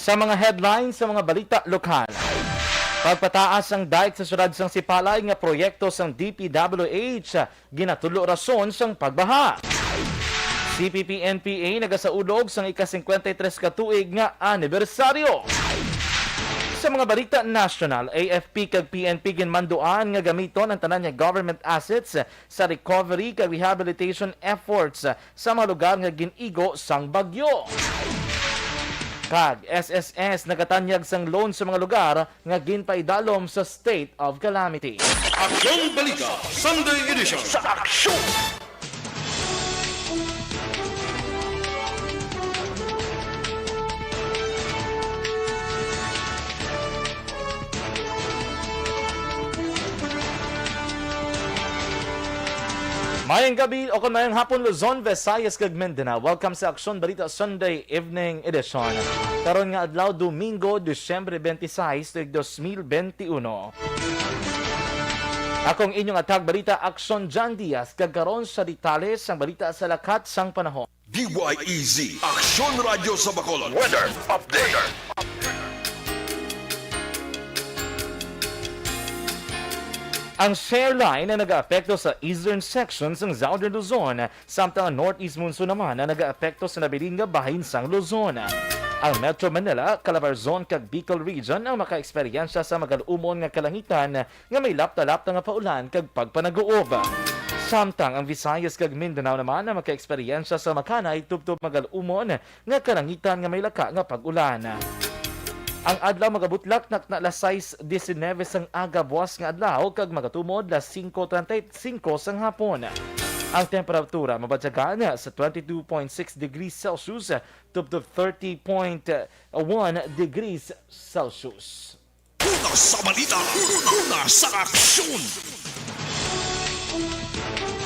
Sa mga headlines sa mga balita lokal, pagpataas ang dike sa syudad sang Sipalay nga proyekto sang DPWH ginatulo rason sang pagbaha. CPP-NPA nagasaulog sang ika-53 katuig nga anibersaryo. Sa mga balita national, AFP kag PNP ginmanduan nga gamiton ang tanan nga government assets sa recovery kag rehabilitation efforts sa mga lugar nga ginigo sang bagyo. Kag SSS nagatanyag sang loan sa mga lugar nga ginpaidalom sa state of calamity. Aksyon Balita, Sunday Edition. Sa aksyon! Mayang gabi o kung mayang hapon Luzon, Visayas kag Mindanao. Welcome sa Aksyon Balita Sunday Evening Edition. Karon nga adlaw Domingo, Disyembre 26, 2021. Akong inyong atag balita Aksyon John Diaz kag karon sa detalye sang balita sa lakat sang panahon. DYEZ, Aksyon Radio sa Bacolod. Weather Update. Ang share line na nag-aapekto sa eastern sections ng Southern Luzon, samtang ang northeast monsoon naman na nag-aapekto sa nabiling nga bahin sang Luzon. Ang Metro Manila, Calabarzon kag Bicol Region ang maka-eksperyensya sa magalumon nga kalangitan nga may lapta-lapta nga paulan kag pagpanaguob. Samtang ang Visayas kag Mindanao naman ang maka-eksperyensya sa makanay tubtob magalumon nga kalangitan nga may laka nga pag-ulan. Ang adlaw magabutlak na alas 6:19 sang aga buwas nga adlaw kag magatumod alas 5:35 sang hapon. Ang temperatura mabadyagan sa 22.6 degrees Celsius tubtob 30.1 degrees Celsius. Una sa balita, una sa aksyon.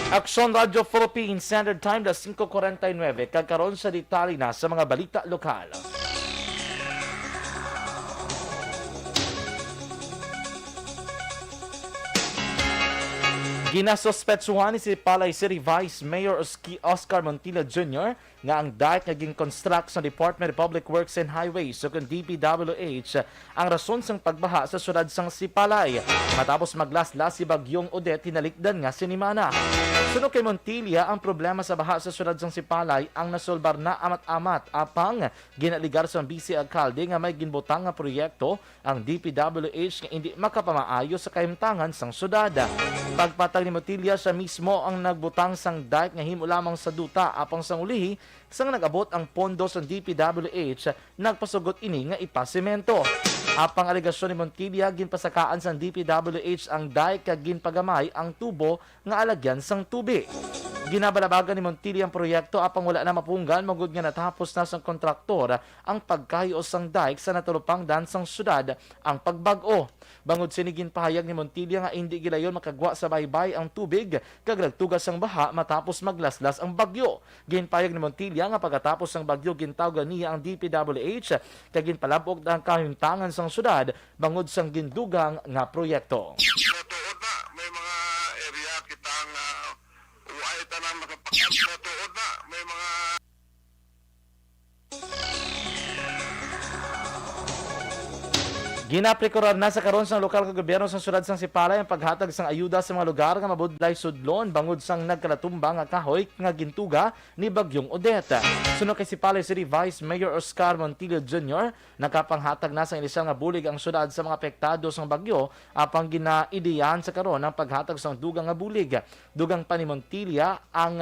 Aksyon Radio Philippines Standard Time alas 5:49 kag karon sa detalye na sa mga balita lokal. Ginasuspetsuhan ni si Palay City Vice Mayor Oscar Montilla Jr. nga ang dike nga gin-construct sa Department of Public Works and Highways o kung DPWH ang rason sang pagbaha sa syudad sang Sipalay matapos maglaslas si Bagyong Odette hinalikdan nga sinimana. Suno kay Montilla, ang problema sa baha sa syudad sang Sipalay ang nasolbar na amat-amat apang ginaligar sa Vice Alcalde nga may ginbutang nga proyekto ang DPWH nga hindi makapamaayo sa kahimtangan sang syudad. Pagpatag ni Montilla, siya mismo ang nagbutang sang dike nga himo lamang sa duta apang sang ulihi sang nag-abot ang pondo sa DPWH nagpasugot ini nga ipasemento. Apang alegasyon ni Montilla, ginpasakaan sang DPWH ang dike kag ginpagamay ang tubo nga alagyan sang tubig. Ginabalabagan ni Montilla ang proyekto apang wala na mapunggan magud nga natapos na sang kontraktor ang pagkayos sang dike sa natulupang dansang syudad ang pagbag-o. Bangod sinigin pahayag ni Montilla nga hindi gilayon makagwa sa baybay ang tubig kag nagtugas ang baha matapos maglaslas ang bagyo. Ginpahayag ni Montilla nga pagkatapos ng bagyo gintawgan niya ang DPWH kag ginpalabog ang kahimtangan sang syudad bangod sang gindugang nga proyekto. Tuod na may mga area kitang uay tanang makapakan tuod na may mga Ginaprekurar na sa karon sang lokal nga gobyerno sa syudad sang Sipalay ang paghatag sang ayuda sa mga lugar nga mabudlay sudlon bangod sang nagkalatumbang nga kahoy nga gintuga ni Bagyong Odette. Suno kay Sipalay City Vice Mayor Oscar Montilla Jr. nakapanghatag na sa inisyal nga bulig ang syudad sa mga apektado sang bagyo apang ginaideyan sa karon ang paghatag sang dugang nga bulig. Dugang pa ni Montilla ang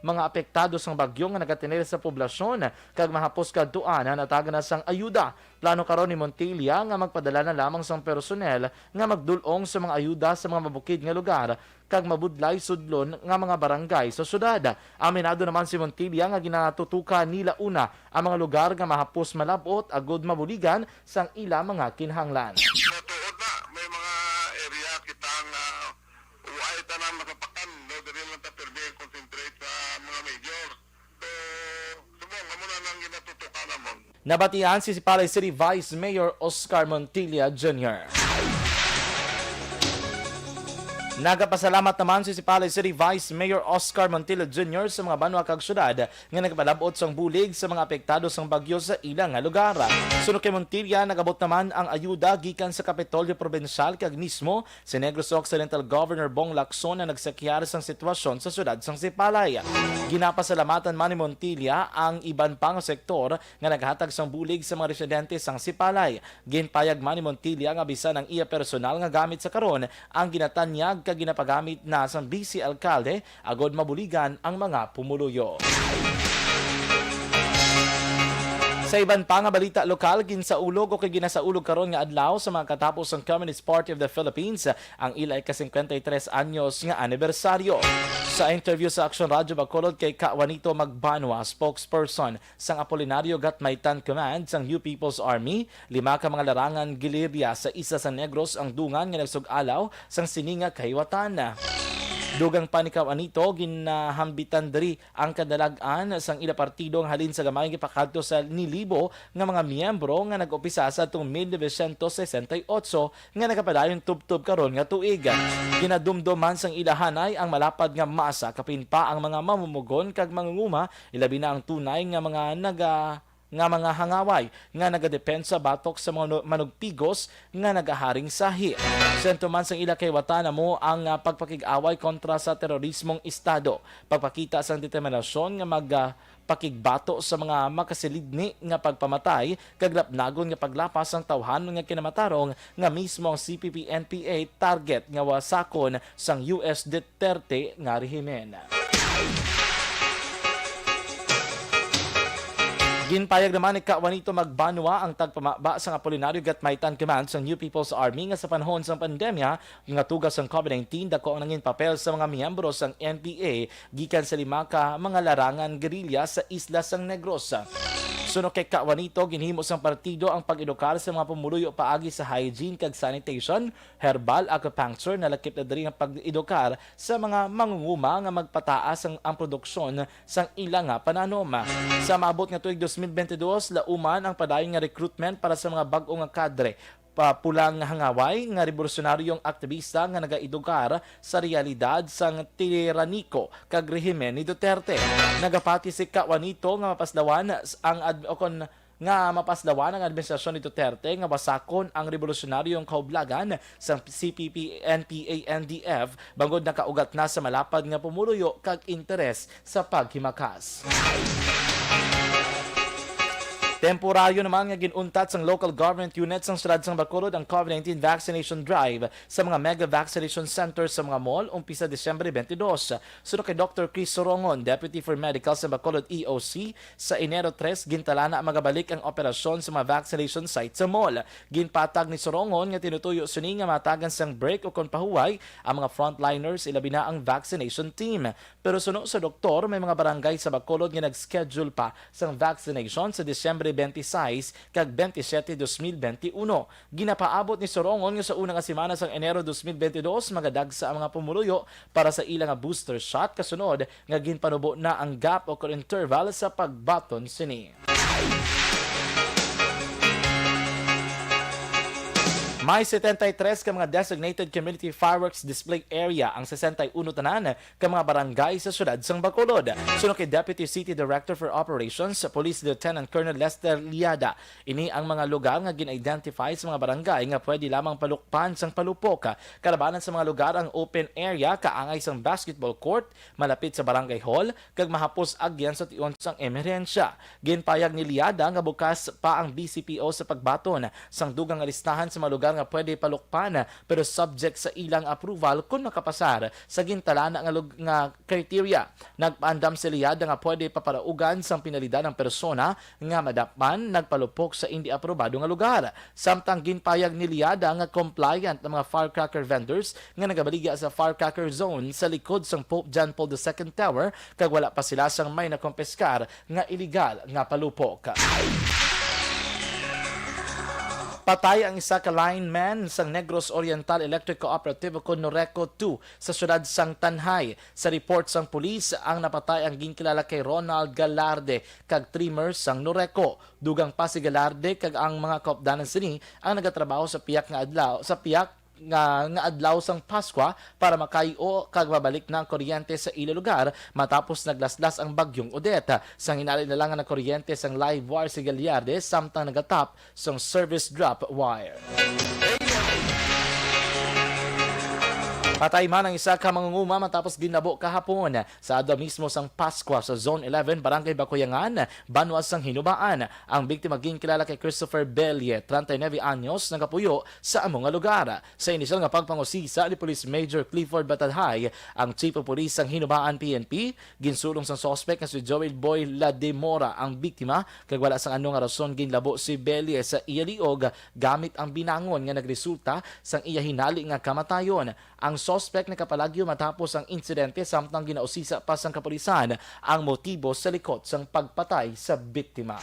mga apektado sang bagyo nga nagatinel sa poblasyon kag mahapos kadtuan na natagan na sang ayuda. Plano karon ni Montilla nga magpadala na lamang sang personnel nga magdulong sa mga ayuda sa mga mabukid nga lugar kag mabudlay sudlon nga mga barangay sa syudad. Aminado naman si Montilla nga ginatutukan nila una ang mga lugar nga mahapos malabot agud mabuligan sang ila mga kinahanglan. tuod na may mga area kitang uay tanang makapakan no diri lang ta perbe concentrate sa mga major. So subong amo na nang ginatutukan namon. Nabatian si Sipalay City Vice Mayor Oscar Montilla Jr. Nagapasalamat naman si Palay City Vice Mayor Oscar Montilla Jr. sa mga banwa kag syudad nga nagpalabot sang bulig sa mga apektado sang bagyo sa ilang nga lugar. Sunod kay Montilla, nagabot naman ang ayuda gikan sa Kapitolyo Provincial kag mismo si Negros Occidental Governor Bong Lacson na nagsakyar sang sitwasyon sa syudad sang Sipalay. Ginapasalamatan man ni Montilla ang iban pang sektor nga naghatag sang bulig sa mga residente sang Sipalay. Ginpayag man ni Montilla nga bisan ang iya personal nga gamit sa karon ang ginatanyag kag ginapagamit na sang BC Alkalde agod mabuligan ang mga pumuluyo. Sa iban pa nga balita lokal, ginsaulog o kay ginasaulog karon nga adlaw sa mga katapos ng Communist Party of the Philippines ang ilay ka 53 anyos nga anibersaryo. Sa interview sa Aksyon Radio Bacolod kay Juanito Magbanwa, spokesperson sang Apolinario Gatmaytan Command sang New People's Army, 5 ka mga larangan gilirya sa isa sa Negros ang dungan nga nagsug-alaw sang sininga kahiwatan. Dugang panikaw anito, ginahambitan diri ang kadalagan sang ila partidong halin sa gamay gipakadto sa nilibo nga mga miyembro nga nag-upisa sa atong 1968 nga nagapadayon tubtob karon nga tuig. Ginadumduman sang ilahanay ang malapad nga masa kapin pa ang mga mamumugon kag mangunguma, ilabi na ang tunay nga mga hangaway nga nagadepensa batok sa mga manugpigos nga nagaharing sahi. Sento man sang ila kay watana mo ang pagpakig-away kontra sa terorismong estado, pagpakita sang determinasyon nga magpakigbato sa mga makasilidni nga pagpamatay kag lapnagon nga paglapas ang tawhan nga kinamatarong nga mismo ang CPP-NPA target nga wasakon sang US Duterte nga rehimen. Ginpayag naman ni Juanito Magbanwa ang tagpamaba sa Apolinario Gatmaytan Command sa New People's Army nga sa panahon sa pandemya nga tugas ng COVID-19 dako ang nangin papel sa mga miyembro sang NPA gikan sa 5 ka mga larangan gerilya sa isla sang Negros. Suno kay Juanito, ginhimo sang partido ang pag-edukar sa mga pumuluyo paagi sa hygiene kag sanitation, herbal, acupuncture na lakip na diri ang pag-edukar sa mga mangunguma nga magpataas ang produksyon sang ilang nga pananom. Sa maabot nga tuig 2022, lauman ang padayon nga recruitment para sa mga bag-o nga kadre pulang hangaway nga revolusyonaryong aktivista nga nagaedugar sa realidad sang tiraniko kag rehimen ni Duterte. Nagapati si Juanito nga mapaslawan ang administrasyon ni Duterte nga basakon ang revolusyonaryong kaublagan sa CPP, NPA, NDF bangod nakaugat na sa malapad nga pumuluyo kag interes sa paghimakas. Temporaryo naman nga ginuntat sang local government units sang syudad sang Bacolod ang COVID-19 vaccination drive sa mga mega vaccination centers sa mga mall umpisa Disyembre 22. Sunod kay Dr. Chris Sorongon, Deputy for Medical sa Bacolod EOC, sa Enero 3 gintala na magabalik ang operasyon sa mga vaccination site sa mall. Ginpatag ni Sorongon nga tinutuyo suni nga matagan sang break o kon pahuway ang mga frontliners ilabi na ang vaccination team. Pero suno sa doktor, may mga barangay sa Bacolod nga nag-schedule pa sang vaccination sa Disyembre 26 kag 27, 2021. Ginapaabot ni Sorongon nga sa unang semana sang Enero 2022 magadag sa mga pumuluyo para sa ilang booster shot kasunod nga ginpanubo na ang gap o interval sa pagbaton sini. May 73 ka mga designated community fireworks display area ang 61 tanan ka mga barangay sa syudad sang Bacolod. Sunod kay Deputy City Director for Operations, Police Lieutenant Colonel Lester Liada, ini ang mga lugar nga gin-identify sa mga barangay nga pwede lamang palukpan sang palupok. Kalabanan sa mga lugar ang open area kaangay sang basketball court malapit sa barangay hall kag mahapos agyan sa tion sang emerhensya. Ginpayag ni Liada nga bukas pa ang BCPO sa pagbaton sang dugang listahan sa mga lugar nga pwede palukpan pero subject sa ilang approval kung nakapasar sa gintalana nga criteria. Nagpaandam si Liada nga pwede paparaugan sang pinalidad ng persona nga madapan nagpalupok sa hindi aprobado nga lugar. Samtang ginpayag ni Liada nga compliant ang mga firecracker vendors nga nagabaligya sa firecracker zone sa likod sang Pope John Paul II Tower kag wala pa sila sang may nakompeskar nga illegal nga palupok. Patay ang isa ka lineman sang Negros Oriental Electric Cooperative o Noreco 2 sa syudad sang Tanhay. Sa report sang pulis, ang napatay ang ginkilala kay Ronald Galarde kag trimmer sang Noreco. Dugang pa si Galarde kag ang mga kaupdanan sini ang nagatrabaho sa piyak nga adlaw sang Paskwa para makayo kag mabalik ng kuryente sa ilo lugar matapos naglaslas ang bagyong Odette. Sang hinali na lang ang kuryente sang live wire sa Gallardes samtang nagatap sang service drop wire. Patay man ang isa ka mangunguma matapos ginabo kahapon sa adlaw mismo sang Paskwa sa Zone 11, Barangay Bakuyangan, Banwas sang Hinubaan. Ang biktima ginkilala kay Christopher Bellie, 39 anyos, nagapuyo sa among nga lugar. Sa inisyal nga pagpangusisa ni Police Major Clifford Batadhay, ang Chief of Police sang Hinubaan PNP, ginsulong sang suspect nga si Joel Boy Lademora ang biktima kag wala sang anong rason ginlabo si Bellie sa iya liog gamit ang binangon nga nagresulta sang iya hinali nga kamatayon. Ang suspect na kapalagyo matapos ang insidente samtang ginausisa pa sang kapulisan ang motibo sa likod sang pagpatay sa biktima.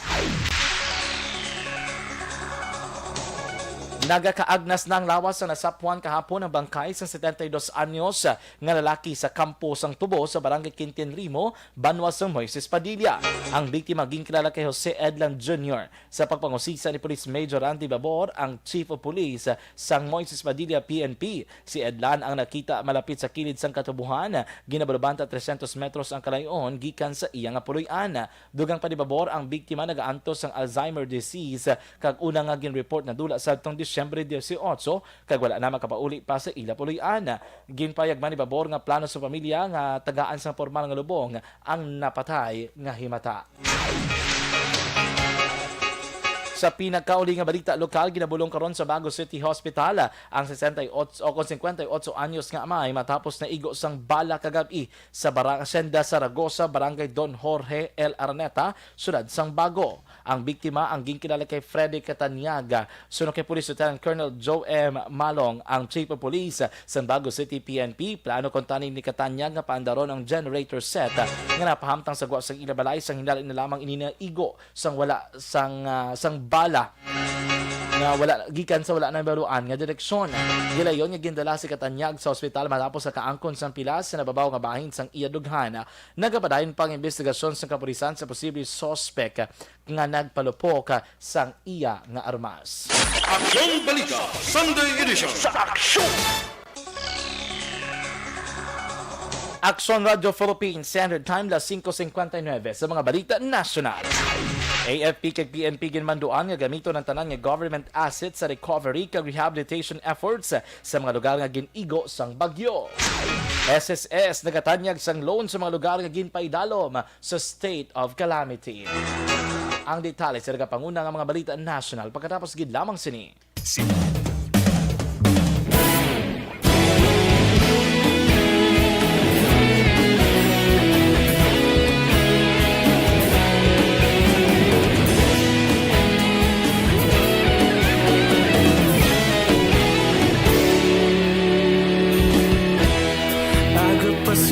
Nagakaagnas ng lawas sa nasapuan kahapon ang bangkay sa 72 anyos nga lalaki sa kampo sang Tubo sa Barangay Quintin Rimo, Banwas ng Moises Padilla. Ang biktima ginkilala kay Jose Edlan Jr. Sa pagpangusisa ni Police Major Randy Babor, ang Chief of Police sang Moises Padilla PNP. Si Edlan ang nakita malapit sa kilid sang katubuhan, ginabalubanta 300 metros ang kalayon gikan sa iya nga puloy-an. Dugang pa ni Babor, ang biktima nagaantos sang Alzheimer disease kag una nga gin-report na dula sa Disyembre 18 kag wala na makapauli pa sa ila puloy-an. Ginpayag man ni Babor nga plano sa pamilya nga tagaan sa formal nga lubong ang napatay nga himata. Sa pinakauli nga balita lokal, ginabulong karon sa Bago City Hospital ang 58 anyos nga amay matapos na igo sang bala kagabi sa Senda Saragosa, Barangay Don Jorge L. Araneta, sudad sang Bago. Ang biktima ang ginkilala kay Freddy Catanyaga. Sunod kay Police Lieutenant Colonel Joe M. Malong, ang Chief of Police sa Bago City PNP. Plano kontanin ni Catanyaga nga paandaron ang generator set nga napahamtang sa guwa sang ilabalay sang hinali na lamang ininaigo sang wala sang bala nga wala gikan sa wala na baluan nga direksyon. Gilayon nga gindala si Katanyag sa ospital matapos sa kaangkon sang pilas sa nababaw nga bahin sang iya dughan. Nagapadayon pang investigasyon sa kapulisan sa posibleng suspect nga nagpalupok sang iya nga armas. Aksyon Balita Sunday Edition sa Aksyon. Aksyon Radio Philippines Standard Time, las 5:59 sa mga balita nasyonal. AFP kag PNP ginmanduan nga gamito ng tanan nga government assets sa recovery kag rehabilitation efforts sa mga lugar nga ginigo sang bagyo. SSS nagatanyag sang loan sa mga lugar nga ginpaidalom sa state of calamity. Ang detalye sa nagapanguna nga mga balita nasyonal pagkatapos gid lamang sini.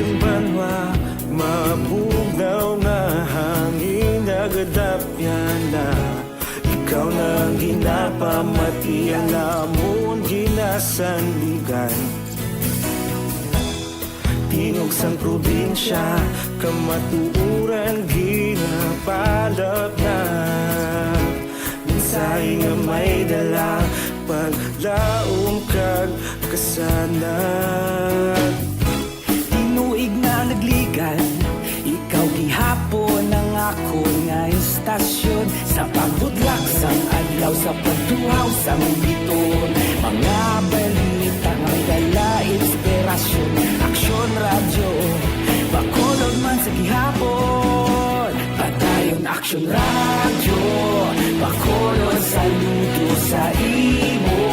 Yung banwa, mabugaw na hangin nagadapyan na ikaw na ang ginapamati ang amon ginasandigan. Tingog sang probinsya, kamatuuran ginapalap na minsay nga may dala paglaom kag kasanan. Nagligan, ikaw gihapon ang ako nga istasyon sa pagbudlak sang adlaw sa pagtuhaw sa biton. Mga balita nga dala inspirasyon, Aksyon Radio bakolod man sa gihapon. Padayon Aksyon Radio bakolod sa luto sa imo.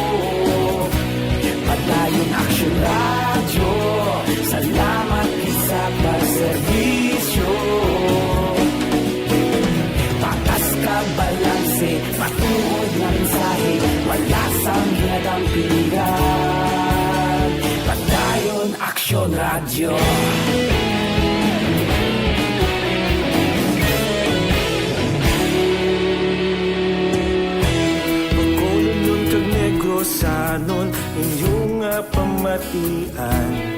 Padayon Aksyon Radio, salamat sa pagserbisyo. Patas ka balanse, matuod na mensahe, wala sang ginadampingan. Padayon Aksyon Radio. Pagkulong nun kag negrosanon, inyong pamatian.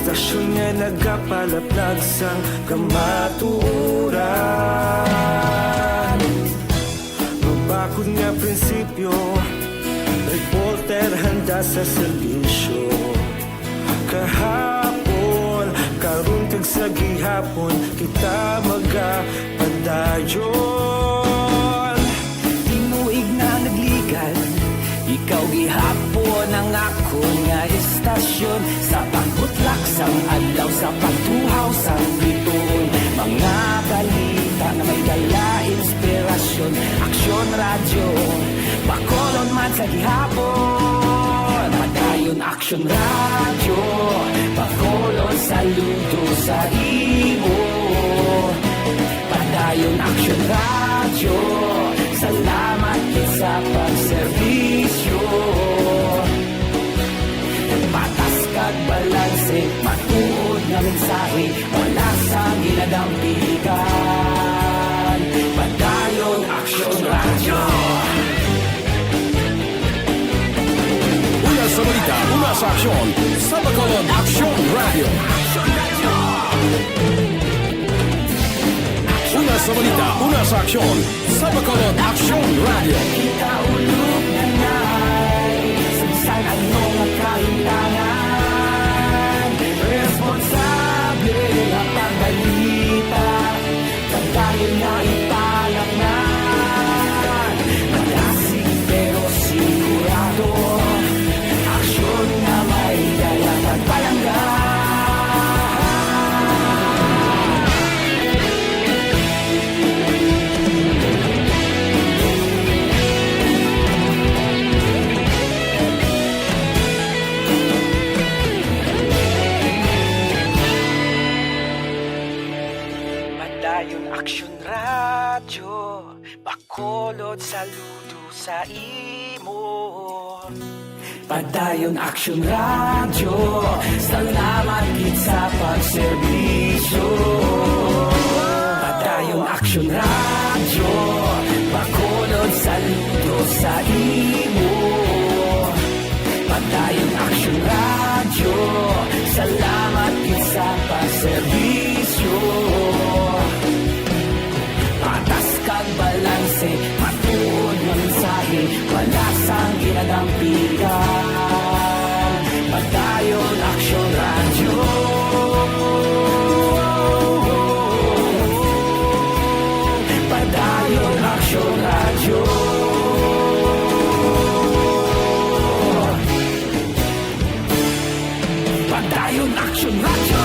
Stasyon nga nagapalaplag sang kamatuuran. Mabakod nga prinsipyo, reporter handa sa serbisyo. Kahapon, karong kag sa gihapon, kita magapadayon. Tinuig na nagligan, ikaw gihapon ang ako nga istasyon. Sa pagbutlak sang adlaw, sa pagtuhaw sang bituon, mga balita na may dala inspirasyon. Aksyon radyo, Bacolod man sa gihapon. Padayon Aksyon radyo, Bacolod saludo sa imo. Padayon Aksyon radyo, salamat kit sa pagserbisyo. Patas kag balanse, matuod nga mensahe, wala sa ginadampigan. Padayon Aksyon radyo. Una sa balita, una sa aksyon, sa Bacolod Aksyon Radio. Una sa balita, una sa aksyon, sa Bacolod Aksyon Radio. Kita ulog na na'y Samsan ano nga kahintangan. Responsable nga pagbalita, pagdayon na ipalaknan. Malasig pero sigurado, aksyon na may dala pagpalanggan. Padayon Aksyon radyo, Bacolod saludo sa imo. Padayon Aksyon radyo, salamat kit sa pagserbisyo. Padayon Aksyon radyo, Bacolod saludo sa imo. Padayon Aksyon radyo, salamat kit sa pagserbisyo. Patas kag balanse, matuod nga mensahe, wala sang ginadampigan. Padayon Aksyon radyo. Padayon Aksyon radyo. Padayon Aksyon radyo.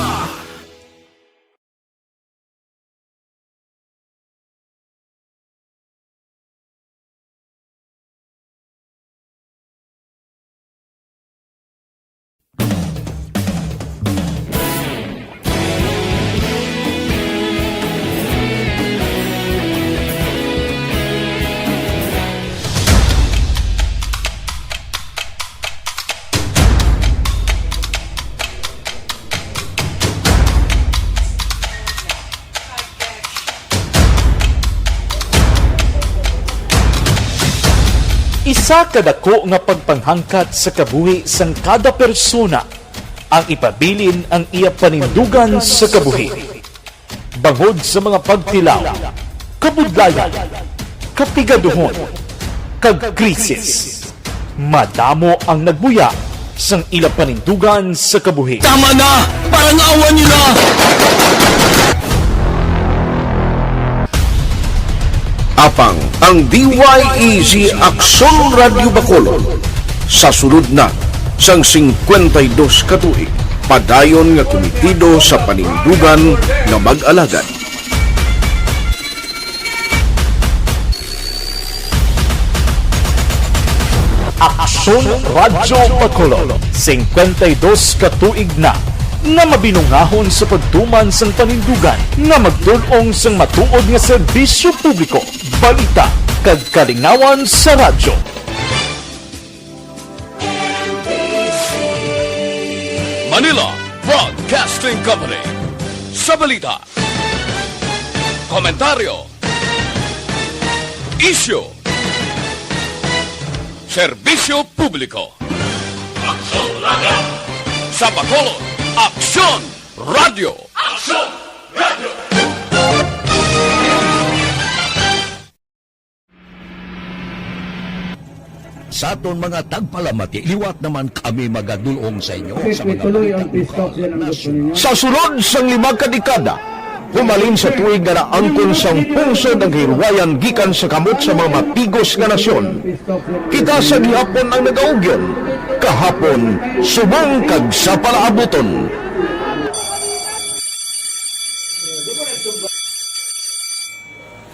Isa kadako nga pagpanghangkat sa kabuhi sang kada persona ang ipabilin ang iya panindugan sa kabuhi. Bangod sa mga pagtilaw, kabudlayan, kapigaduhon, kag krisis. Madamo ang nagbuya sang ila panindugan sa kabuhi. Tama na! Parang awan nyo na! Apang ang DYEZ Aksyon Radio Bacolod sa sulod na sang 52 katuig, padayon nga komitido sa panindugan nga mag-alagad. Aksyon Radio Bacolod, 52 katuig na nga mabinungahon sa pagtuman sang panindugan nga magdulong sang matuod nga serbisyo publiko, balita kag kalingawan sa radyo. Manila Broadcasting Company sa balita, komentaryo, isyu, serbisyo publiko. Aksyon Radio! Sa Bacolod, Aksyon Radio! Aksyon Radio! Sa aton mga tagpalamati, liwat naman kami magadulong sa inyo sa mga Tuloy balitang ang peace talk yan ang gusto ninyo. sa sulod sang 5 kadekada, humalin sa tuig nga naangkon sang pungsod ang hirwayan gikan sa kamot sa mga mapigos nga nasyon. Kita sa gihapon ang nagaugyon, kahapon subong kag sa palaabuton.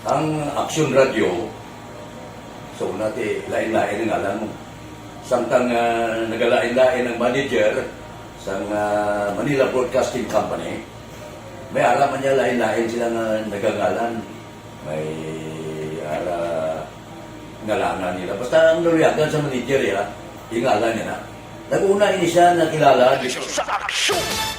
Ang Aksyon Radio, so natin lain-lain ang alam mo. Samtang nagalain-lain ang manager sa Manila Broadcasting Company, may alaman niya lain-lain sila nga nagangalan. May ngalangan nila. Basta ang naluyagan sa manager ya, ingalan niya na. Nag-una ini siya nakilala sa Aksyon!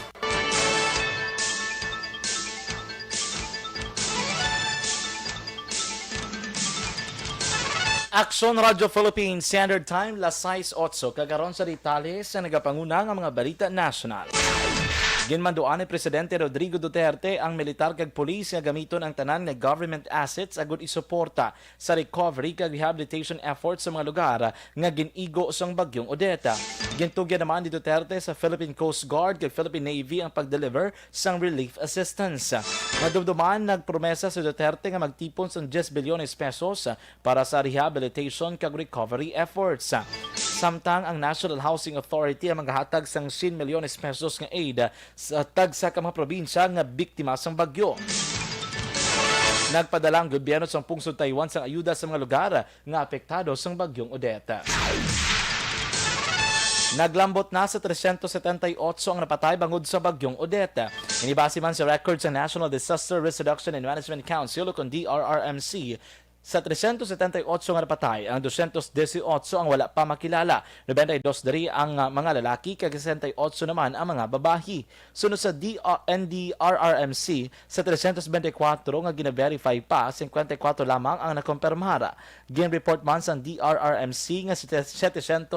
Aksyon Radio Philippines Standard Time, las 6:08. Kagaron sa detalye sa nagapanguna ng mga balita national. Ginmanduan ni Presidente Rodrigo Duterte ang militar kag pulis nga gamiton ang tanan nga government assets agud isuporta sa recovery kag rehabilitation efforts sa mga lugar nga ginigo sang bagyong Odeta. Gintugyan naman ni Duterte sa Philippine Coast Guard kag Philippine Navy ang pag-deliver sang relief assistance. Madumduman nagpromesa si Duterte nga magtipon sang 10 bilyones pesos para sa rehabilitation kag recovery efforts. Samtang ang National Housing Authority ang maghatag sang 100 milyones pesos nga aid sa tagsa ka mga probinsya nga biktima sang bagyo. Nagpadala ang gobyerno sa pungsod Taiwan sang ayuda sa mga lugar nga apektado sang bagyong Odeta. Naglambot na sa 378 ang napatay bangod sa bagyong Odeta. Inibase man sa records sa National Disaster Risk Reduction and Management Council o DRRMC. Sa 378 nga napatay, ang 218 ang wala pa makilala. 92 dari ang mga lalaki, kag 68 naman ang mga babahi. Sunod sa NDRRMC, sa 324 nga gina-verify pa, 54 lamang ang nakompirmara. Gin-report man sa DRRMC nga 742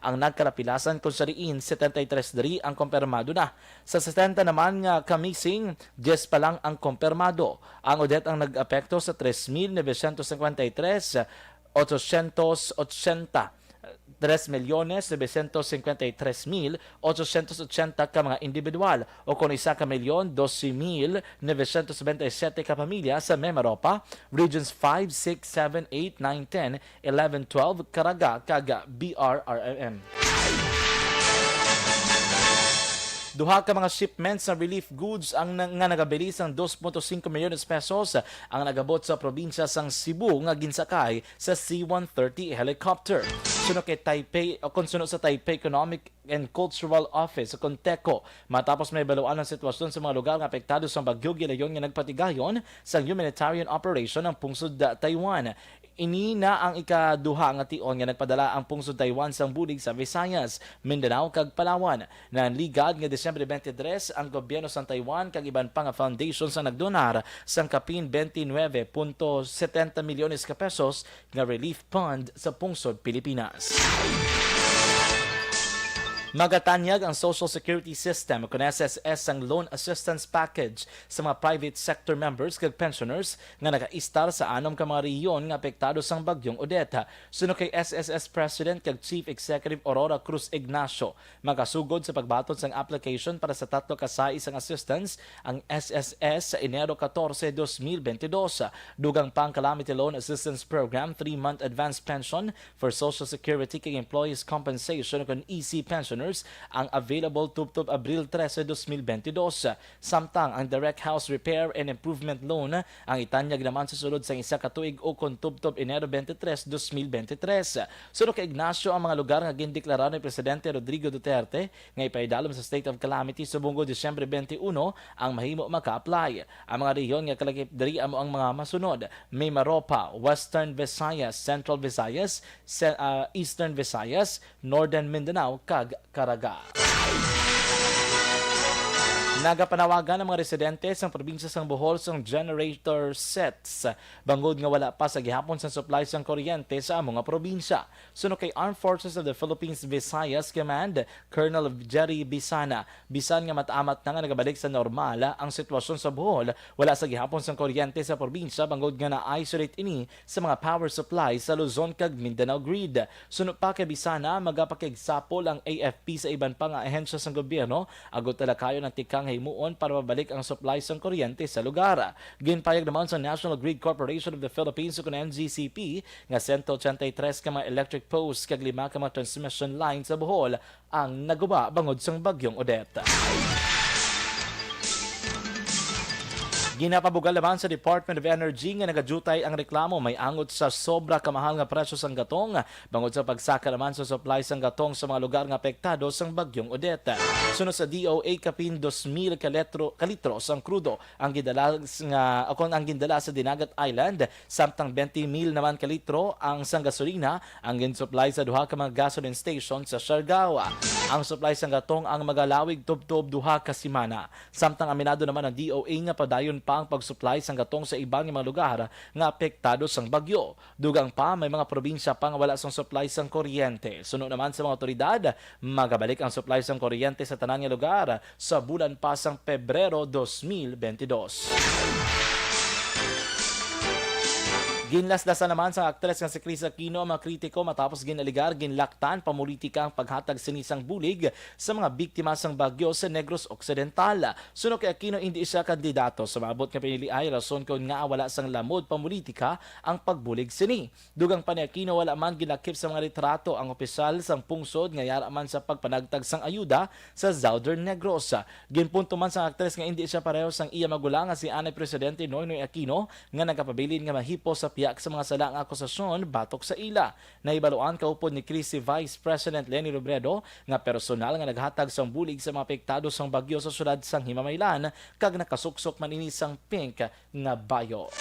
ang nagkarapilasan kung sariin 73 dari ang kompirmado na. Sa 70 naman nga kamising, 10 pa lang ang kompirmado. Ang Odette ang nag-apekto sa 3,953,880 3,953,880 ka mga individual o kung 1,12,927 ka pamilya sa Memaropa, Regions 5, 6, 7, 8, 9, 10, 11, 12, Caraga, Caga, BRRMM. Duha ka mga shipments ng relief goods ang nga nagabilis ng 2.5 milyones pesos ang nagabot sa probinsya sang Cebu nga ginsakay sa C-130 helicopter. Sunod kay Taipei o konsunod sa Taipei Economic and Cultural Office sa Conteco. Matapos may baluan ng sitwasyon sa mga lugar nga apektado sa bagyo, gilayon nga nagpatigayon sa humanitarian operation ng pungsod Taiwan. Ini na ang ikaduha nga tion nga nagpadala ang pungsod Taiwan sang bulig sa Visayas, Mindanao kag Palawan. Nanligad nga Disyembre 23 ang gobyerno sa Taiwan kag iban pa nga foundation sa nagdonar sang kapin 29.70 milyones ka pesos nga relief fund sa pungsod Pilipinas. Magatanyag ang Social Security System kung SSS ang loan assistance package sa mga private sector members kag pensioners nga naka-istar sa anom ka mga rehiyon nga apektado sang bagyong Odeta. Sunod kay SSS President kag Chief Executive Aurora Cruz Ignacio, makasugod sa pagbaton sang application para sa 3 ka sais ang assistance ang SSS sa Enero 14, 2022. Dugang pang Calamity Loan Assistance Program, 3-month advance pension for Social Security kag Employees Compensation kung EC pensioners ang available tubtob Abril 13, 2022. Samtang ang Direct House Repair and Improvement Loan ang itanyag naman sa sulod sa isa ka tuig o kung tubtob Enero 23, 2023. Sunod kay Ignacio ang mga lugar nga gindeklarado ni Presidente Rodrigo Duterte nga ipaidalom sa state of calamity subong Disyembre 21 ang mahimo maka-apply. Ang mga rehiyon nga kalakip diri amo ang mga masunod: Mimaropa, Western Visayas, Central Visayas, Eastern Visayas, Northern Mindanao kag Caraga. Nagapanawagan ng mga residente sa probinsya sang Bohol sang generator sets. Bangod nga wala pa sa gihapon sa supply sang kuryente sa among nga probinsya. Suno kay Armed Forces of the Philippines Visayas Command, Colonel Jerry Bisana, bisan nga mataamat na nga nagabalik sa normal ang sitwasyon sa Bohol, wala sa gihapon sang kuryente sa probinsya bangod nga na-isolate ini sa mga power supply sa Luzon kag Mindanao grid. Suno pa kay Bisana, magapakigsapol ang AFP sa iban pa nga ahensya sang gobyerno agot tala kayo ng tikang himuon para mabalik ang supply sang kuryente sa lugar. Ginpayag naman sa National Grid Corporation of the Philippines o NGCP nga 183 ka mga electric posts kag 5 ka mga transmission lines sa Bohol ang naguba bangod sang bagyong Odette. Ginapabugal naman sa Department of Energy nga nagadutay ang reklamo may angot sa sobra kamahal nga presyo sang gatong bangod sa pagsaka naman sa supply sang gatong sa mga lugar nga apektado sang bagyong Odette. Sunod sa DOA kapin 2,000 kalitro sang krudo ang gidala sa Dinagat Island samtang 20,000 naman kalitro ang sang gasolina ang gin-supply sa duha ka mga gasoline station sa Siargao. Ang supply sang gatong ang magalawig tubtob duha ka semana. Samtang aminado naman ang DOA nga padayon pa ang pag-supply sang gatong sa ibang mga lugar nga apektado sang bagyo. Dugang pa may mga probinsya pa nga wala sang supply sang kuryente. Sunod naman sa mga otoridad, magabalik ang supply sang kuryente sa tanang nga lugar sa bulan pa sang Pebrero 2022. Ginlasdasan naman sa aktres nga si Chris Aquino ang mga kritiko matapos ginaligar ginlaktan pamulitika ang paghatag sinisang bulig sa mga biktima sang bagyo sa Negros Occidental. Suno kay Aquino hindi siya kandidato sa maabot nga piniliay rason kon nga wala sang lamod pamulitika ang pagbulig sini. Dugang pa ni Aquino wala man ginakip sa mga litrato ang opisyal sang pungsod nga yara man sa pagpanagtag sang ayuda sa Southern Negros. Ginpunto man sa aktres nga hindi siya pareho sang iya magulang nga si Anay Presidente Noynoy Aquino nga nagapabilin nga mahipo sa piyak sa mga salang akusasyon batok sa ila. Naibaluan kaupod ni Chris si Vice President Leni Robredo nga personal nga naghatag sang bulig sa mga apektado sang bagyo sa syudad sang Himamaylan kag nakasuksok man ini sang pink nga bayo.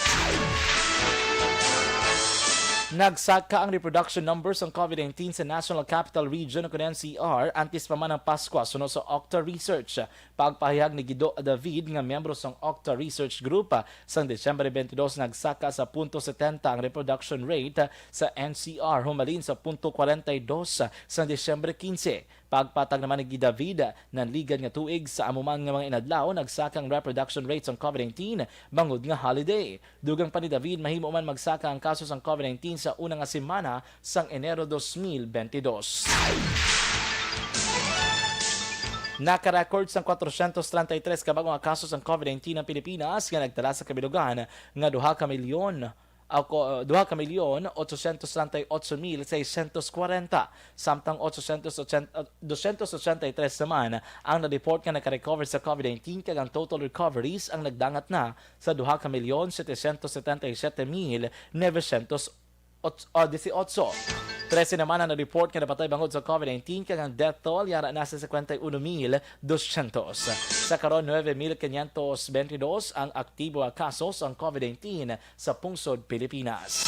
Nagsaka ang reproduction numbers ng COVID-19 sa National Capital Region o NCR antes pa man ang Pasko sunod sa Octa Research. Pagpahayag ni Guido David nga miyembro sa Octa Research Group sa Desyembre 22 nagsaka sa 0.70 ang reproduction rate sa NCR humalin sa 0.42 sa Desyembre 15. Pagpatag naman ni David nanligan nga tuig sa amuman nga mga inadlaw nagsaka ang reproduction rate sa COVID-19 bangod nga holiday. Dugang pa ni David mahimo man magsaka ang kaso sa COVID-19 sa unang nga semana sang Enero 2022. Nakarecord sang 433 ka bagong kaso ng COVID-19 ng Pilipinas nga nagtala sa kabilugan nga 2,838,640 samtang 283 naman ang na-report nga naka-recover sa COVID-19 kag ang total recoveries ang nagdangat na sa 2,777,918. 13 naman ang na-report nga napatay bangod sa COVID-19 kag ang death toll yara nasa 51,200. Sa karon 9,522 ang aktibo nga kasos ang COVID-19 sa pungsod Pilipinas.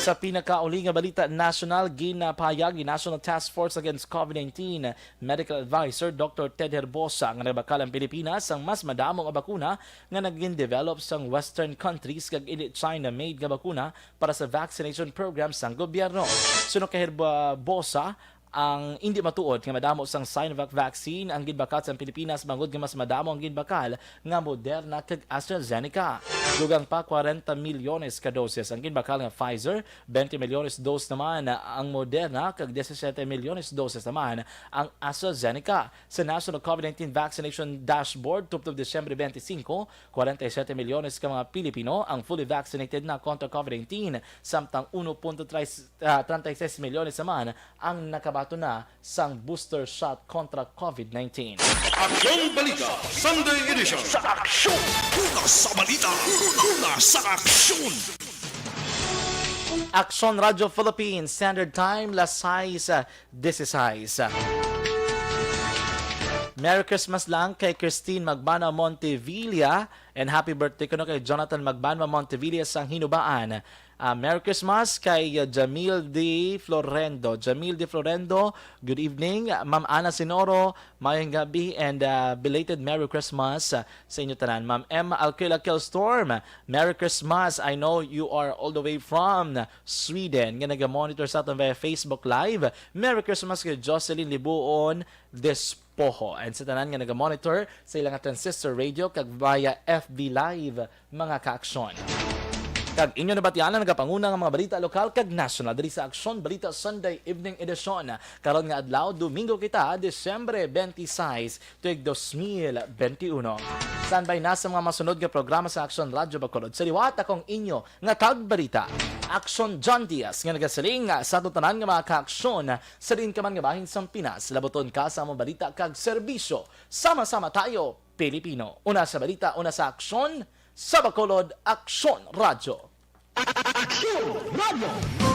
Sa pinakauling nga balita national, ginapahayag ni National Task Force Against COVID-19 Medical Advisor Dr. Ted Herbosa nga nagbakal ang Pilipinas ang mas madamong nga bakuna nga naging develop sa western countries kag China-made nga bakuna para sa vaccination program sang gobyerno. Suno kay Herbosa, ang hindi matuod nga madamo sang Sinovac vaccine ang ginbakal sa Pilipinas bangod nga mas madamo ang ginbakal nga Moderna kag AstraZeneca. Dugang pa 40 milyones ka doses ang ginbakal nga Pfizer, 20 milyones dose naman ang Moderna kag 17 milyones doses naman ang AstraZeneca. Sa National COVID-19 Vaccination Dashboard tuptob Desyembre 25, 47 milyones ka mga Pilipino ang fully vaccinated na kontra COVID-19 samtang 1.36 milyones naman ang nakabato na sang booster shot kontra COVID-19. Aksyon Balita Sunday Edition. Sa aksyon! Una sa balita! Una sa aksyon! Aksyon Radio Philippines Standard Time las 6:16. Merry Christmas lang kay Christine Magbana Montevilla and happy birthday kuno kay Jonathan Magbana Montevilla sang hinubaan. Merry Christmas kay Jamil de Florendo. Jamil de Florendo, good evening. Ma'am Ana Sinoro, mayong gabi and belated Merry Christmas sa inyo tanan. Ma'am Emma Alquilakil Storm, Merry Christmas. I know you are all the way from Sweden. Nga nag-monitor sa atin via Facebook Live. Merry Christmas kay Jocelyn Libuon Despojo. And sa tanan nga nag-monitor sa ilang transistor radio kag via FB Live, mga kaaksyon. Kag inyo nabatian ang nagapanguna nga mga balita lokal kag national diri sa Aksyon Balita Sunday Evening Edition. Karon nga adlaw Domingo kita, Disyembre 26, tuig 2021. Standby na sa mga masunod nga programa sa Aksyon Radyo Bacolod. Sa liwat akong inyo nga kagbalita. Aksyon John Diaz nga nagasaling sa tutanan nga mga kaaksyon sa rin kaman nga bahin sa Pinas. Laboton ka sa mga balita kag serbisyo. Sama-sama tayo, Pilipino. Una sa balita, una sa aksyon, sa Bacolod, Aksyon Radyo. Aksyon Radio!